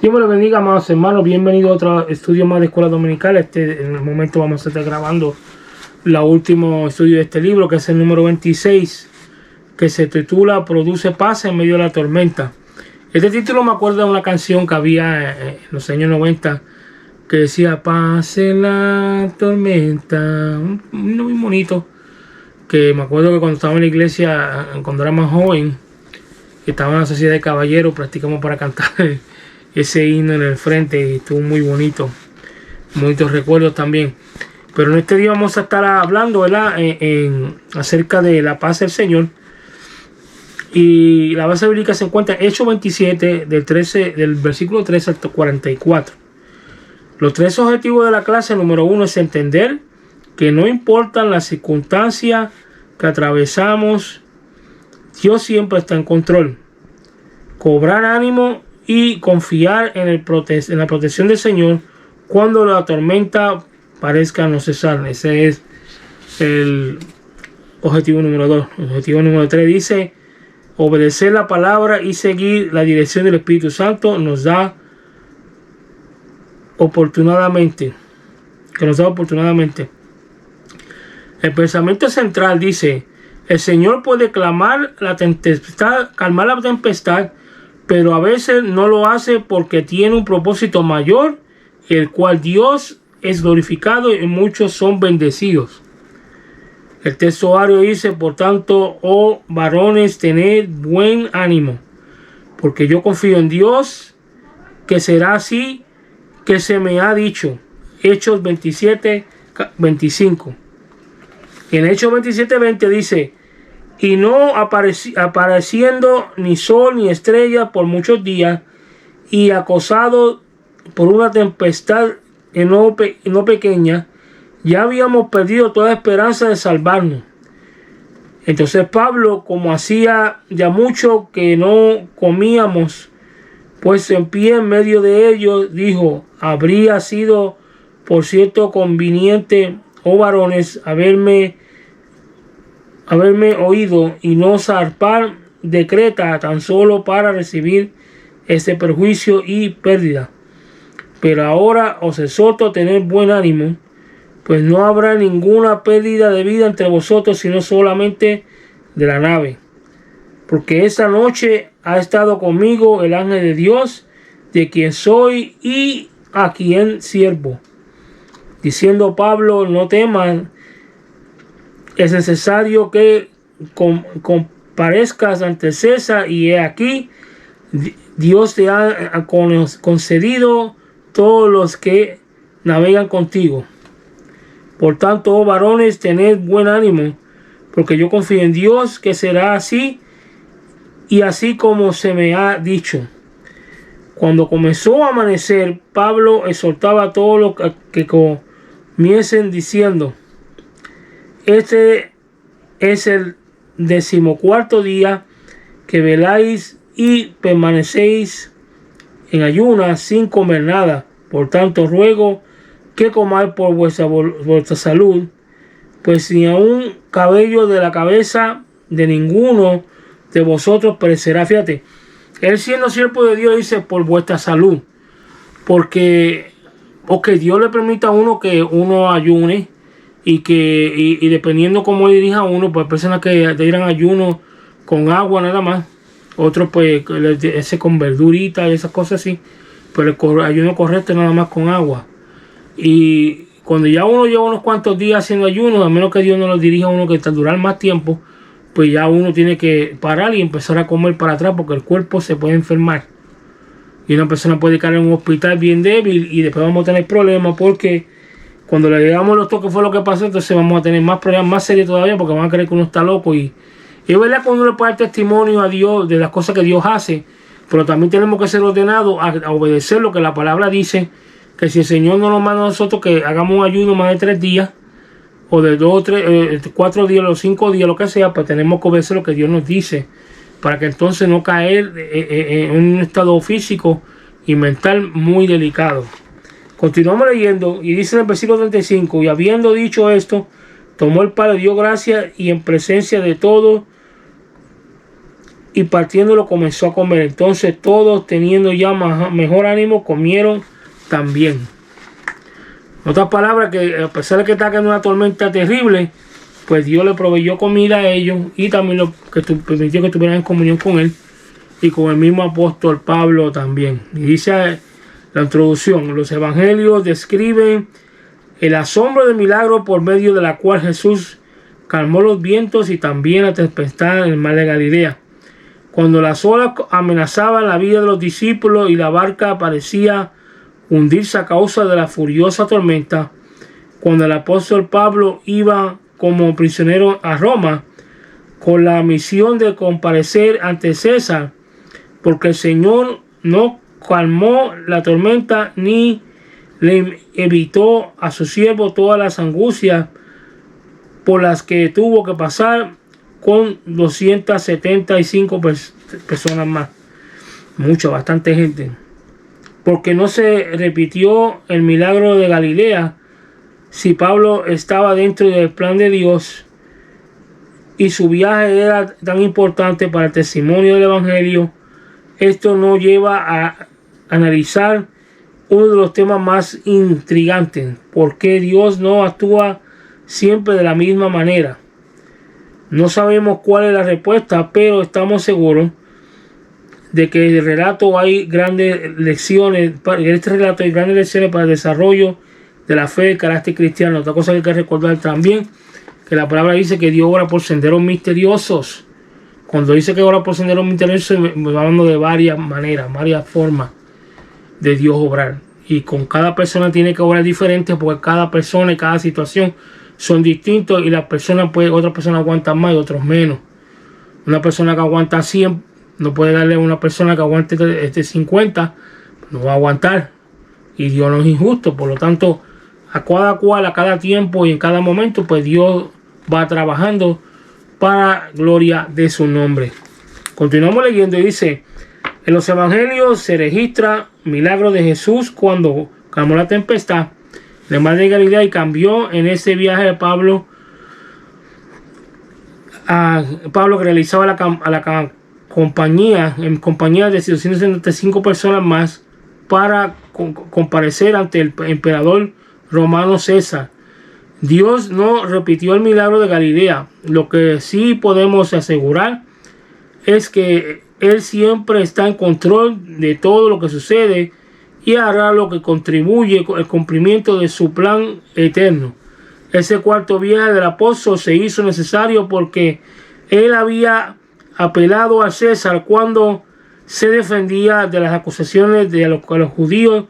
Dios me lo bendiga, amados hermanos. Bienvenido a otro estudio más de Escuela Dominical. En el momento vamos a estar grabando el último estudio de este libro, que es el número 26, que se titula Produce paz en medio de la tormenta. Este título me acuerda de una canción que había en los años 90 que decía paz en la tormenta. Un muy bonito. Que me acuerdo que cuando estaba en la iglesia, cuando era más joven, estaba en la sociedad de caballeros, practicamos para cantar ese himno en el frente y estuvo muy bonito. Bonitos recuerdos también. Pero en este día vamos a estar hablando, ¿verdad? Acerca de la paz del Señor. Y la base bíblica se encuentra en Hechos 27, del versículo 13 al 44. Los tres objetivos de la clase número 1 es entender que no importan las circunstancias que atravesamos, Dios siempre está en control. Cobrar ánimo y confiar en la protección del Señor cuando la tormenta parezca no cesar. Ese es el objetivo número 2. El objetivo número 3 dice: obedecer la palabra y seguir la dirección del Espíritu Santo nos da oportunadamente. El pensamiento central dice: el Señor puede calmar la tempestad, pero a veces no lo hace porque tiene un propósito mayor, el cual Dios es glorificado y muchos son bendecidos. El texto vario dice: por tanto, oh varones, tened buen ánimo, porque yo confío en Dios, que será así que se me ha dicho. Hechos 27:25. En Hechos 27:20 dice: y no apareciendo ni sol ni estrella por muchos días, y acosado por una tempestad no pequeña, ya habíamos perdido toda esperanza de salvarnos. Entonces Pablo, como hacía ya mucho que no comíamos, pues en pie en medio de ellos, dijo: habría sido por cierto conveniente, oh varones, haberme oído y no zarpar de Creta tan solo para recibir este perjuicio y pérdida. Pero ahora os exhorto a tener buen ánimo, pues no habrá ninguna pérdida de vida entre vosotros, sino solamente de la nave. Porque esta noche ha estado conmigo el ángel de Dios, de quien soy y a quien sirvo. Diciendo Pablo: no teman, es necesario que comparezcas ante César, y he aquí, Dios te ha concedido todos los que navegan contigo. Por tanto, oh varones, tened buen ánimo, porque yo confío en Dios, que será así, y así como se me ha dicho. Cuando comenzó a amanecer, Pablo exhortaba a todos los que comiesen diciendo: este es el 14º día que veláis y permanecéis en ayunas sin comer nada. Por tanto, ruego que comáis por vuestra salud, pues ni aun cabello de la cabeza de ninguno de vosotros perecerá. Fíjate, él, siendo siervo de Dios, dice por vuestra salud, porque Dios le permite a uno que uno ayune, y dependiendo cómo dirija a uno, pues personas que dirán ayuno con agua nada más, otros pues ese con verdurita y esas cosas así, pero el ayuno correcto es nada más con agua. Y cuando ya uno lleva unos cuantos días haciendo ayuno, a menos que Dios no lo dirija a uno que durar más tiempo, pues ya uno tiene que parar y empezar a comer para atrás, porque el cuerpo se puede enfermar y una persona puede caer en un hospital bien débil, y después vamos a tener problemas, porque cuando le digamos los toques fue lo que pasó, entonces vamos a tener más problemas más serios todavía, porque van a creer que uno está loco. Y es verdad que uno le puede dar testimonio a Dios de las cosas que Dios hace, pero también tenemos que ser ordenados a obedecer lo que la palabra dice, que si el Señor no nos manda a nosotros que hagamos un ayuno más de 3 días, o de 2 o 3, 4 días, o 5 días, lo que sea, pues tenemos que obedecer lo que Dios nos dice, para que entonces no caer en un estado físico y mental muy delicado. Continuamos leyendo y dice en el versículo 35: y habiendo dicho esto, tomó el pan, dio gracias, y en presencia de todos y partiéndolo comenzó a comer. Entonces todos, teniendo ya mejor ánimo, comieron también. En otras palabras, que a pesar de que está en una tormenta terrible, pues Dios le proveyó comida a ellos y también permitió que estuvieran en comunión con Él y con el mismo apóstol Pablo también. Y dice la introducción: los evangelios describen el asombro del milagro por medio de la cual Jesús calmó los vientos y también la tempestad en el mar de Galilea. Cuando las olas amenazaban la vida de los discípulos y la barca parecía hundirse a causa de la furiosa tormenta, cuando el apóstol Pablo iba como prisionero a Roma con la misión de comparecer ante César, porque el Señor no calmó la tormenta ni le evitó a su siervo todas las angustias por las que tuvo que pasar con 275 personas más. Bastante gente. Porque no se repitió el milagro de Galilea si Pablo estaba dentro del plan de Dios y su viaje era tan importante para el testimonio del Evangelio. Esto nos lleva a analizar uno de los temas más intrigantes: ¿por qué Dios no actúa siempre de la misma manera? No sabemos cuál es la respuesta, pero estamos seguros de que en el relato hay grandes lecciones. En este relato hay grandes lecciones para el desarrollo de la fe, del carácter cristiano. Otra cosa que hay que recordar también, que la palabra dice que Dios obra por senderos misteriosos. Cuando dice que obra por senderos misteriosos, me va hablando de varias maneras, varias formas de Dios obrar. Y con cada persona tiene que obrar diferente, porque cada persona y cada situación son distintos, y las personas, otras personas aguantan más y otros menos. Una persona que aguanta 100 no puede darle a una persona que aguante 50, no va a aguantar, y Dios no es injusto. Por lo tanto, a cada cual, a cada tiempo y en cada momento, pues Dios va trabajando para gloria de su nombre. Continuamos leyendo y dice: en los evangelios se registra milagro de Jesús cuando calmó la tempestad en el mar de Galilea y cambió en ese viaje de Pablo que realizaba a la compañía de 275 personas más para comparecer ante el emperador romano César. Dios no repitió el milagro de Galilea. Lo que sí podemos asegurar es que Él siempre está en control de todo lo que sucede y hará lo que contribuye al cumplimiento de su plan eterno. Ese cuarto viaje del apóstol se hizo necesario porque él había apelado a César cuando se defendía de las acusaciones de los que los judíos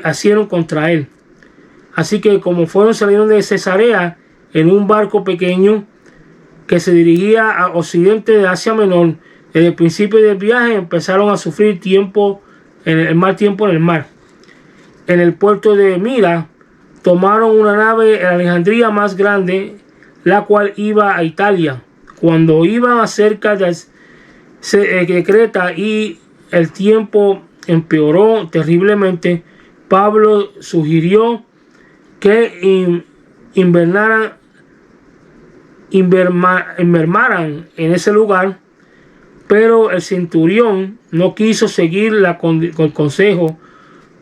hicieron contra él. Así que como salieron de Cesarea en un barco pequeño que se dirigía a occidente de Asia Menor, desde el principio del viaje empezaron a sufrir mal tiempo en el mar. En el puerto de Mira tomaron una nave en Alejandría más grande, la cual iba a Italia. Cuando iban cerca de Creta y el tiempo empeoró terriblemente, Pablo sugirió que invernaran en ese lugar, pero el centurión no quiso seguir el consejo,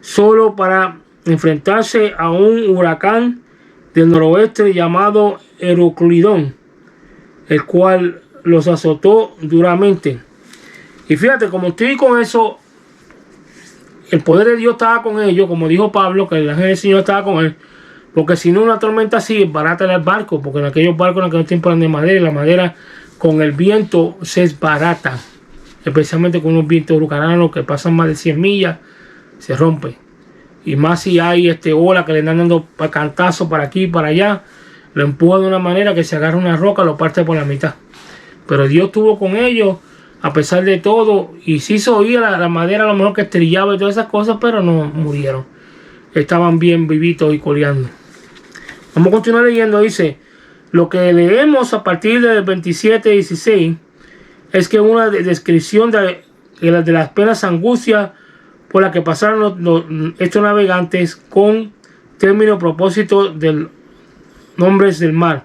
solo para enfrentarse a un huracán del noroeste llamado Heroclidón, el cual los azotó duramente. Y fíjate, como estoy con eso, el poder de Dios estaba con ellos, como dijo Pablo, que el ángel del Señor estaba con él, porque si no, una tormenta así es barata en el barco, porque en aquellos barcos en aquel tiempo eran de madera, y la madera con el viento se desbarata, especialmente con unos vientos huracananos que pasan más de 100 millas, se rompe. Y más si hay ola que le están dando cantazos para aquí y para allá, lo empuja de una manera que se agarra una roca, lo parte por la mitad. Pero Dios estuvo con ellos a pesar de todo, y sí se oía la madera a lo mejor que estrellaba y todas esas cosas, pero no murieron. Estaban bien vivitos y coleando. Vamos a continuar leyendo. Dice: lo que leemos a partir del 27-16 es que una descripción de las penas angustias por las que pasaron estos navegantes con término propósito del nombres del mar.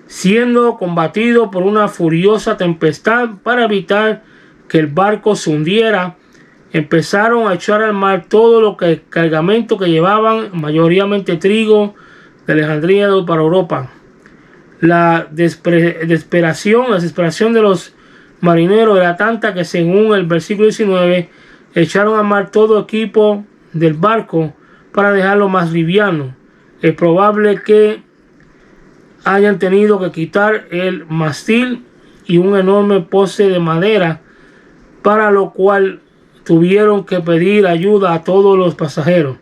siendo combatido por una furiosa tempestad para evitar que el barco se hundiera. Empezaron a echar al mar todo lo que cargamento que llevaban, mayoritariamente trigo de Alejandría para Europa. La desesperación de los marineros era tanta que, según el versículo 19, echaron al mar todo equipo del barco para dejarlo más liviano. Es probable que hayan tenido que quitar el mástil y un enorme poste de madera, para lo cual tuvieron que pedir ayuda a todos los pasajeros.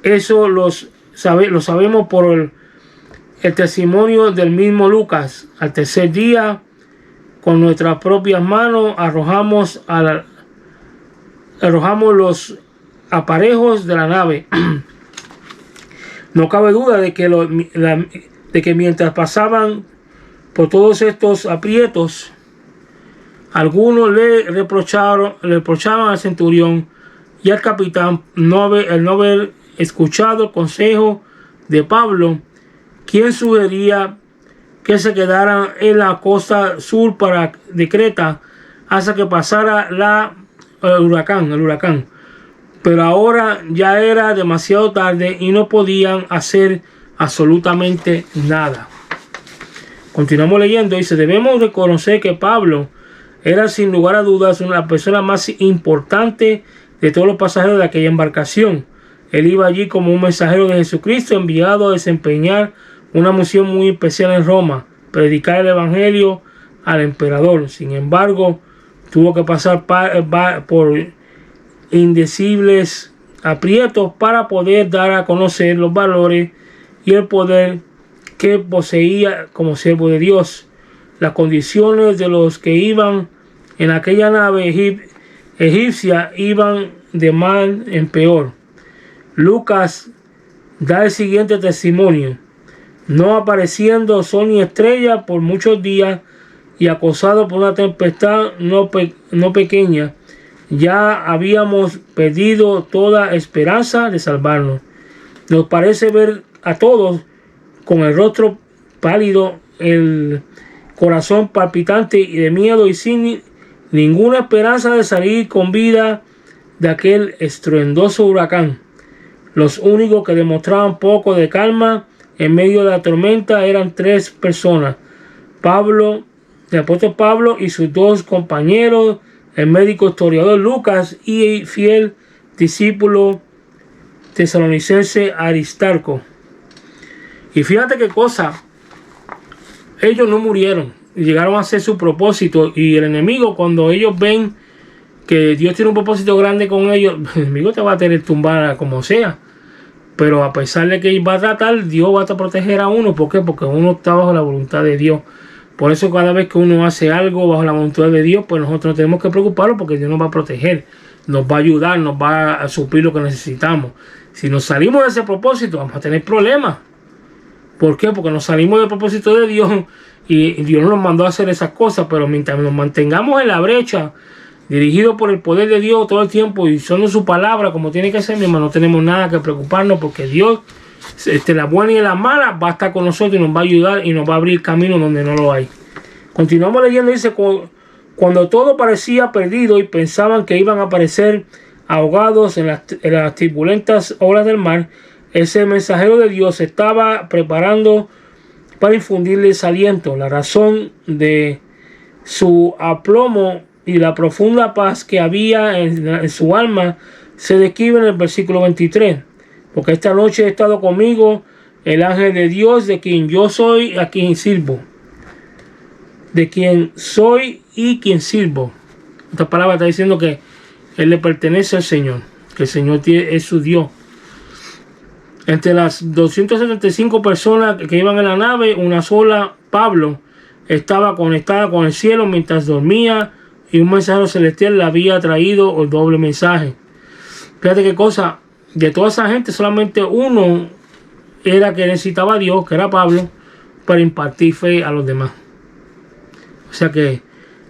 Eso lo sabemos por el testimonio del mismo Lucas. Al tercer día, con nuestras propias manos arrojamos los aparejos de la nave. No cabe duda de que mientras pasaban por todos estos aprietos, algunos le reprochaban al centurión y al capitán el no haber escuchado el consejo de Pablo, quien sugería que se quedaran en la costa sur de Creta hasta que pasara el huracán. Pero ahora ya era demasiado tarde y no podían hacer absolutamente nada. Continuamos leyendo. Dice: debemos reconocer que Pablo era sin lugar a dudas una persona más importante de todos los pasajeros de aquella embarcación. Él iba allí como un mensajero de Jesucristo, enviado a desempeñar una misión muy especial en Roma, predicar el evangelio al emperador. Sin embargo, tuvo que pasar por indecibles aprietos para poder dar a conocer los valores y el poder que poseía como siervo de Dios. Las condiciones de los que iban en aquella nave egipcia iban de mal en peor. Lucas da el siguiente testimonio: no apareciendo sol ni estrella por muchos días y acosado por una tempestad no pequeña, ya habíamos perdido toda esperanza de salvarnos. Nos parece ver a todos con el rostro pálido, el corazón palpitante y de miedo, y sin ninguna esperanza de salir con vida de aquel estruendoso huracán. Los únicos que demostraban poco de calma en medio de la tormenta eran tres personas: el apóstol Pablo y sus dos compañeros, el médico historiador Lucas y el fiel discípulo tesalonicense Aristarco. Y fíjate qué cosa, ellos no murieron, llegaron a hacer su propósito, y el enemigo, cuando ellos ven que Dios tiene un propósito grande con ellos, el enemigo te va a tener tumbada como sea. Pero a pesar de que va a tratar, Dios va a proteger a uno. ¿Por qué? Porque uno está bajo la voluntad de Dios. Por eso cada vez que uno hace algo bajo la voluntad de Dios, pues nosotros no tenemos que preocuparnos, porque Dios nos va a proteger, nos va a ayudar, nos va a suplir lo que necesitamos. Si nos salimos de ese propósito, vamos a tener problemas. ¿Por qué? Porque nos salimos del propósito de Dios y Dios nos mandó a hacer esas cosas. Pero mientras nos mantengamos en la brecha, dirigido por el poder de Dios todo el tiempo y son su palabra como tiene que ser, mi hermano, no tenemos nada que preocuparnos, porque Dios, la buena y la mala, va a estar con nosotros y nos va a ayudar y nos va a abrir camino donde no lo hay. Continuamos leyendo. Dice: cuando todo parecía perdido y pensaban que iban a aparecer ahogados en las turbulentas olas del mar, ese mensajero de Dios estaba preparando para infundirles aliento. La razón de su aplomo y la profunda paz que había en su alma se describe en el versículo 23. Porque esta noche ha estado conmigo el ángel de Dios, de quien yo soy, a quien sirvo. De quien soy y quien sirvo. Esta palabra está diciendo que él le pertenece al Señor, que el Señor es su Dios. Entre las 275 personas que iban en la nave, una sola, Pablo, estaba conectada con el cielo mientras dormía, y un mensajero celestial le había traído el doble mensaje. Fíjate qué cosa, de toda esa gente solamente uno era que necesitaba a Dios, que era Pablo, para impartir fe a los demás. O sea que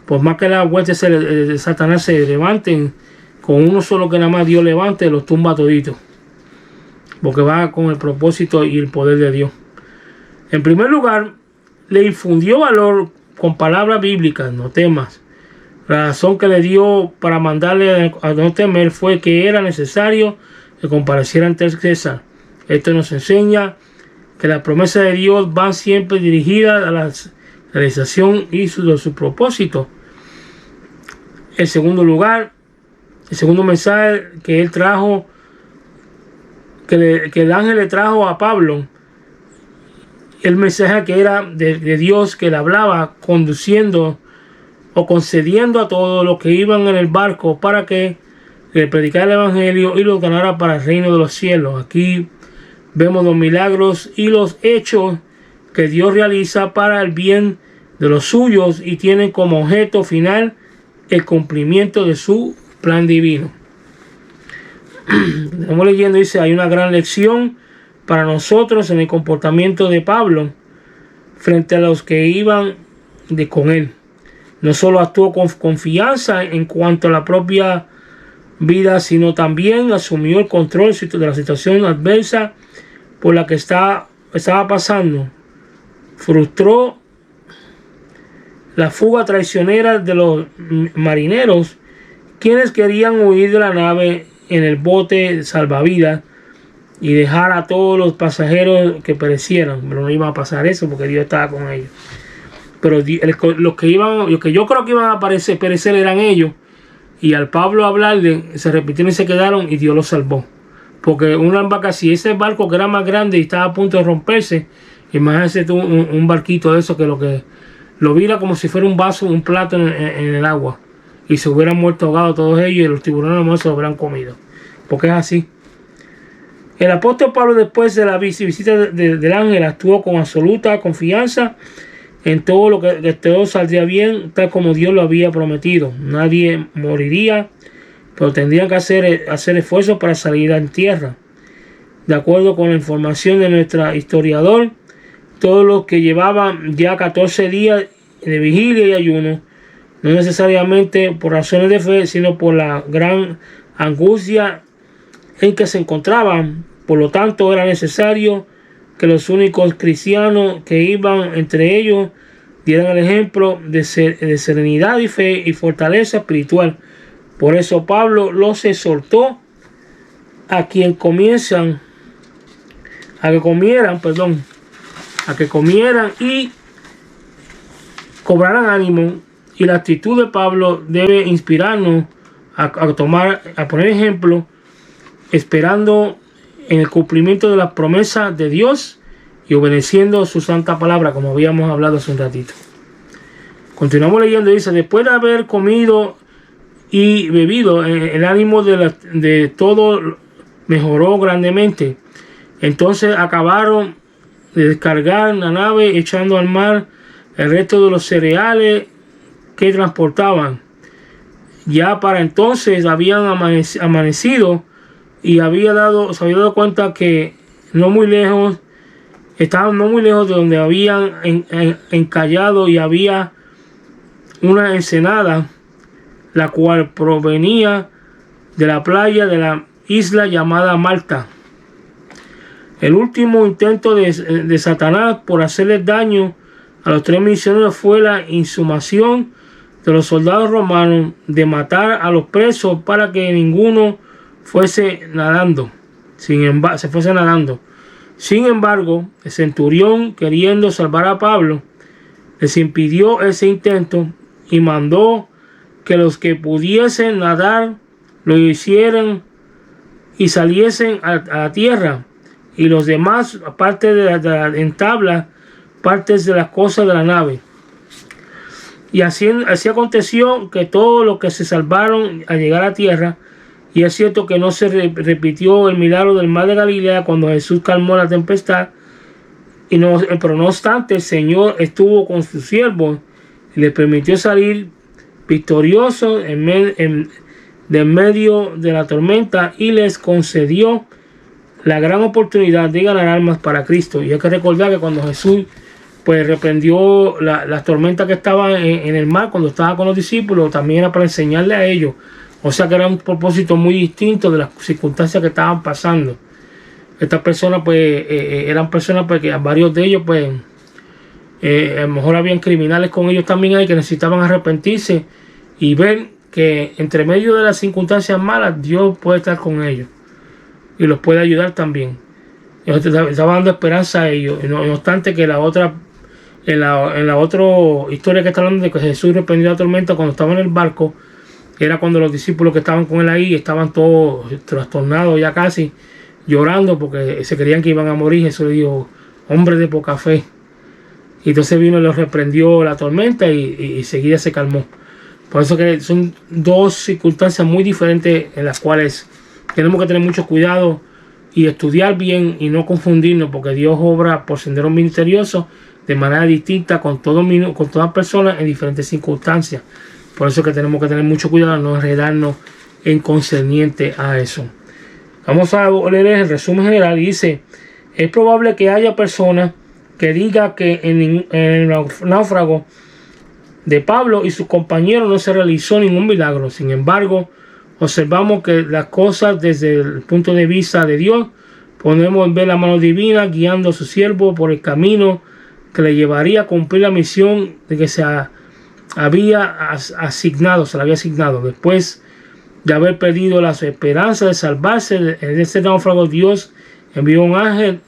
por más que las huestes de Satanás se levanten, con uno solo que nada más Dios levante, los tumba toditos, porque va con el propósito y el poder de Dios. En primer lugar, le infundió valor con palabras bíblicas: no temas. La razón que le dio para mandarle a no temer fue que era necesario que compareciera ante César. Esto nos enseña que las promesas de Dios van siempre dirigidas a la realización de su propósito. En segundo lugar, el segundo mensaje que él trajo, que el ángel le trajo a Pablo, el mensaje que era de Dios, que le hablaba conduciendo o concediendo a todos los que iban en el barco para que le predicara el evangelio y los ganara para el reino de los cielos. Aquí vemos los milagros y los hechos que Dios realiza para el bien de los suyos y tienen como objeto final el cumplimiento de su plan divino. Estamos leyendo, dice, hay una gran lección para nosotros en el comportamiento de Pablo frente a los que iban con él. No solo actuó con confianza en cuanto a la propia vida, sino también asumió el control de la situación adversa por la que estaba pasando. Frustró la fuga traicionera de los marineros, quienes querían huir de la nave en el bote salvavidas y dejar a todos los pasajeros que perecieran. Pero no iba a pasar eso porque Dios estaba con ellos. Pero los que yo creo que iban a perecer eran ellos. Y al Pablo hablarle, se repitieron y se quedaron, y Dios los salvó. Porque una embarcación, si ese barco que era más grande y estaba a punto de romperse, imagínense tú un barquito de eso que lo vira como si fuera un vaso, un plato en el agua. Y se hubieran muerto ahogados todos ellos y los tiburones no se lo hubieran comido. Porque es así. El apóstol Pablo, después de la visita del ángel, actuó con absoluta confianza en todo lo que todo saldría bien, tal como Dios lo había prometido. Nadie moriría, pero tendrían que hacer esfuerzos para salir en tierra. De acuerdo con la información de nuestro historiador, todos los que llevaban ya 14 días de vigilia y ayuno, no necesariamente por razones de fe, sino por la gran angustia en que se encontraban. Por lo tanto, era necesario que los únicos cristianos que iban entre ellos dieran el ejemplo de serenidad y fe y fortaleza espiritual. Por eso Pablo los exhortó a que comieran y cobraran ánimo. Y la actitud de Pablo debe inspirarnos a poner ejemplo, esperando en el cumplimiento de las promesas de Dios y obedeciendo su santa palabra, como habíamos hablado hace un ratito. Continuamos leyendo, dice: después de haber comido y bebido, el ánimo de todo mejoró grandemente. Entonces acabaron de descargar la nave, echando al mar el resto de los cereales que transportaban. Ya para entonces habían amanecido y se había dado cuenta que estaban no muy lejos de donde habían encallado, y había una ensenada, la cual provenía de la playa de la isla llamada Malta. El último intento de Satanás por hacerles daño a los 3 misioneros fue la insumación de los soldados romanos de matar a los presos para que ninguno se fuese nadando. Sin embargo, el centurión, queriendo salvar a Pablo, les impidió ese intento y mandó que los que pudiesen nadar lo hicieran y saliesen a la tierra, y los demás, aparte en tabla, partes de las cosas de la nave. Y así aconteció que todos los que se salvaron al llegar a tierra. Y es cierto que no se repitió el milagro del mar de Galilea cuando Jesús calmó la tempestad, pero no obstante el Señor estuvo con sus siervos y les permitió salir victoriosos en medio de la tormenta, y les concedió la gran oportunidad de ganar almas para Cristo. Y hay que recordar que cuando Jesús reprendió las tormentas que estaban en el mar cuando estaba con los discípulos, también era para enseñarle a ellos. O sea que era un propósito muy distinto de las circunstancias que estaban pasando. Estas personas eran personas que varios de ellos A lo mejor habían criminales con ellos también ahí que necesitaban arrepentirse y ver que entre medio de las circunstancias malas Dios puede estar con ellos y los puede ayudar también. Estaba dando esperanza a ellos. No obstante que en la otra historia que está hablando de que Jesús reprendió la tormenta cuando estaba en el barco, era cuando los discípulos que estaban con él ahí estaban todos trastornados ya casi, llorando porque se creían que iban a morir. Jesús le dijo: hombre de poca fe. Y entonces vino y los reprendió la tormenta y seguida se calmó. Por eso que son dos circunstancias muy diferentes en las cuales tenemos que tener mucho cuidado y estudiar bien y no confundirnos, porque Dios obra por senderos misteriosos de manera distinta con todas personas en diferentes circunstancias. Por eso que tenemos que tener mucho cuidado, no enredarnos en concerniente a eso. Vamos a leer el resumen general. Dice: es probable que haya personas que digan que en el náufrago de Pablo y sus compañeros no se realizó ningún milagro. Sin embargo, observamos que las cosas desde el punto de vista de Dios. Podemos ver la mano divina guiando a su siervo por el camino que le llevaría a cumplir la misión de que se le había asignado. Después de haber perdido la esperanza de salvarse en este náufrago, Dios envió un ángel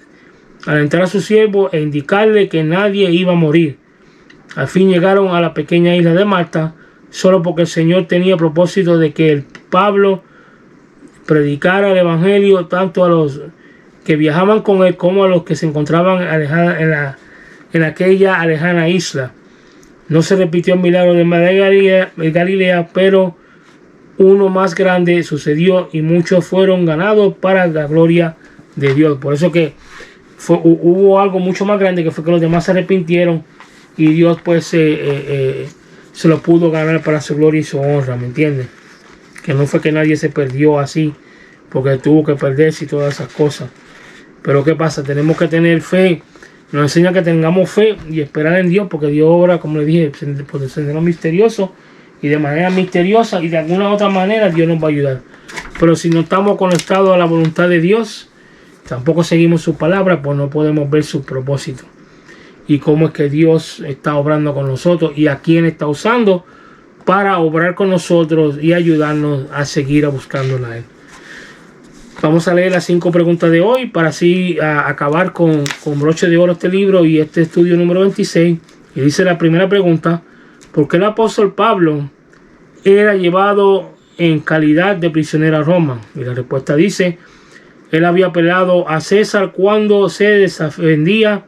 al entrar a su siervo e indicarle que nadie iba a morir. Al fin llegaron a la pequeña isla de Malta, solo porque el Señor tenía propósito de que Pablo predicara el evangelio tanto a los que viajaban con él como a los que se encontraban en aquella lejana isla. No se repitió el milagro de Galilea, pero uno más grande sucedió y muchos fueron ganados para la gloria de Dios. Por eso que hubo algo mucho más grande, que fue que los demás se arrepintieron y Dios pues se lo pudo ganar para su gloria y su honra, ¿me entienden? Que no fue que nadie se perdió así porque tuvo que perderse y todas esas cosas. Pero ¿qué pasa? Tenemos que tener fe. Nos enseña que tengamos fe y esperar en Dios, porque Dios obra, como le dije, por el sendero misterioso y de manera misteriosa, y de alguna otra manera Dios nos va a ayudar. Pero si no estamos conectados a la voluntad de Dios, tampoco seguimos su palabra, pues no podemos ver su propósito y cómo es que Dios está obrando con nosotros y a quién está usando para obrar con nosotros y ayudarnos a seguir buscándola a Él. Vamos a leer las 5 preguntas de hoy para así acabar con broche de oro este libro y este estudio número 26. Y dice la primera pregunta: ¿por qué el apóstol Pablo era llevado en calidad de prisionero a Roma? Y la respuesta dice: él había apelado a César cuando se defendía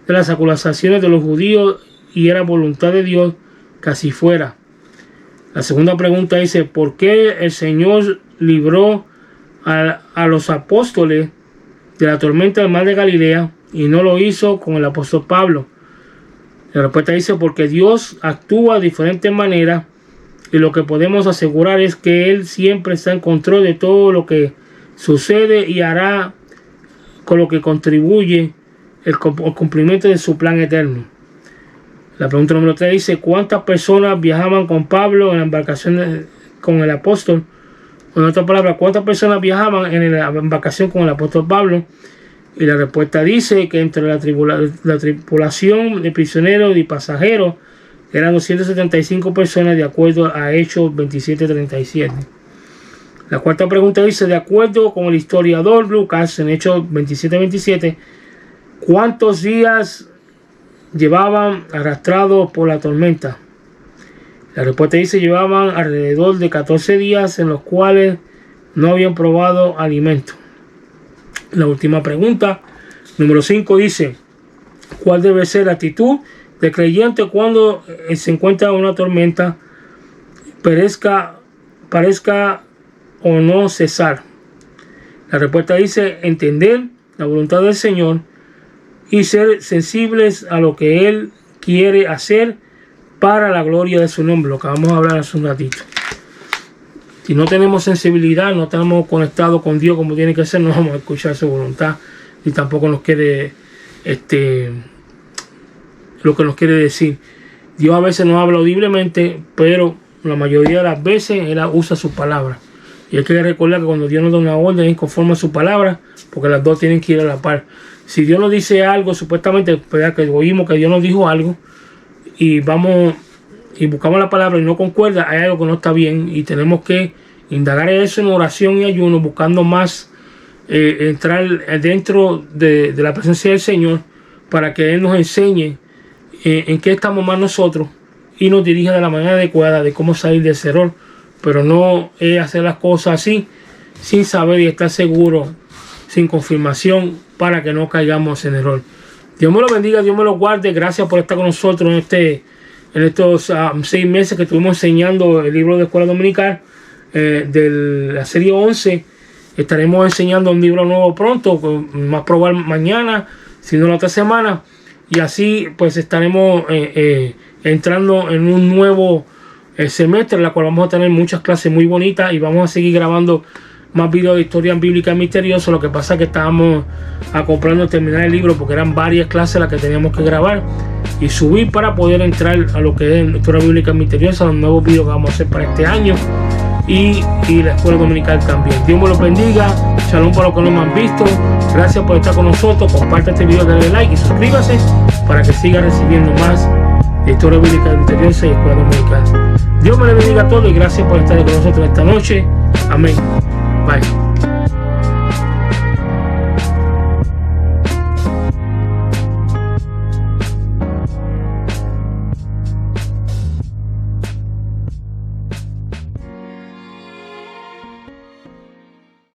de las acusaciones de los judíos y era voluntad de Dios que así fuera. La segunda pregunta dice: ¿por qué el Señor libró a los apóstoles de la tormenta del mar de Galilea y no lo hizo con el apóstol Pablo? La respuesta dice: porque Dios actúa de diferentes maneras y lo que podemos asegurar es que Él siempre está en control de todo lo que sucede y hará con lo que contribuye el cumplimiento de su plan eterno. La pregunta número 3 dice: ¿cuántas personas viajaban con Pablo en la embarcación con el apóstol? En otras palabras, ¿cuántas personas viajaban en la embarcación con el apóstol Pablo? Y la respuesta dice que entre la tripulación de prisioneros y pasajeros eran 275 personas, de acuerdo a Hechos 27:37. La cuarta pregunta dice: de acuerdo con el historiador Lucas, en Hechos 27:27, ¿cuántos días llevaban arrastrados por la tormenta? La respuesta dice: llevaban alrededor de 14 días en los cuales no habían probado alimento. La última pregunta, número 5, dice: ¿cuál debe ser la actitud del creyente cuando se encuentra una tormenta, parezca o no cesar? La respuesta dice: entender la voluntad del Señor y ser sensibles a lo que Él quiere hacer para la gloria de su nombre, lo que vamos a hablar hace un ratito. Si no tenemos sensibilidad, no estamos conectados con Dios como tiene que ser, no vamos a escuchar su voluntad y tampoco nos quiere lo que nos quiere decir. Dios a veces nos habla audiblemente, pero la mayoría de las veces Él usa sus palabras. Y hay que recordar que cuando Dios nos da una orden es conforme a su palabra, porque las dos tienen que ir a la par. Si Dios nos dice algo, supuestamente, ¿verdad?, que oímos que Dios nos dijo algo y vamos y buscamos la palabra y no concuerda, hay algo que no está bien y tenemos que indagar eso en oración y ayuno, buscando más entrar dentro de la presencia del Señor para que Él nos enseñe en qué estamos más nosotros y nos dirija de la manera adecuada de cómo salir de ese error, pero no hacer las cosas así sin saber y estar seguro, sin confirmación, para que no caigamos en error. Dios me lo bendiga, Dios me lo guarde. Gracias por estar con nosotros en estos 6 meses que estuvimos enseñando el libro de Escuela Dominical de la serie 11. Estaremos enseñando un libro nuevo pronto, más probable mañana, si no la otra semana, y así pues estaremos entrando en un nuevo semestre, en la cual vamos a tener muchas clases muy bonitas y vamos a seguir grabando más videos de historia bíblica misteriosa. Lo que pasa es que estábamos comprando terminar el libro porque eran varias clases las que teníamos que grabar y subir para poder entrar a lo que es historia bíblica misteriosa, los nuevos videos que vamos a hacer para este año y la escuela dominical también. Dios me los bendiga. Shalom para los que no me han visto. Gracias por estar con nosotros. Comparte este video, denle like y suscríbase para que siga recibiendo más de historia bíblica misteriosa y escuela dominical. Dios me les bendiga a todos y gracias por estar con nosotros esta noche. Amén. Bye.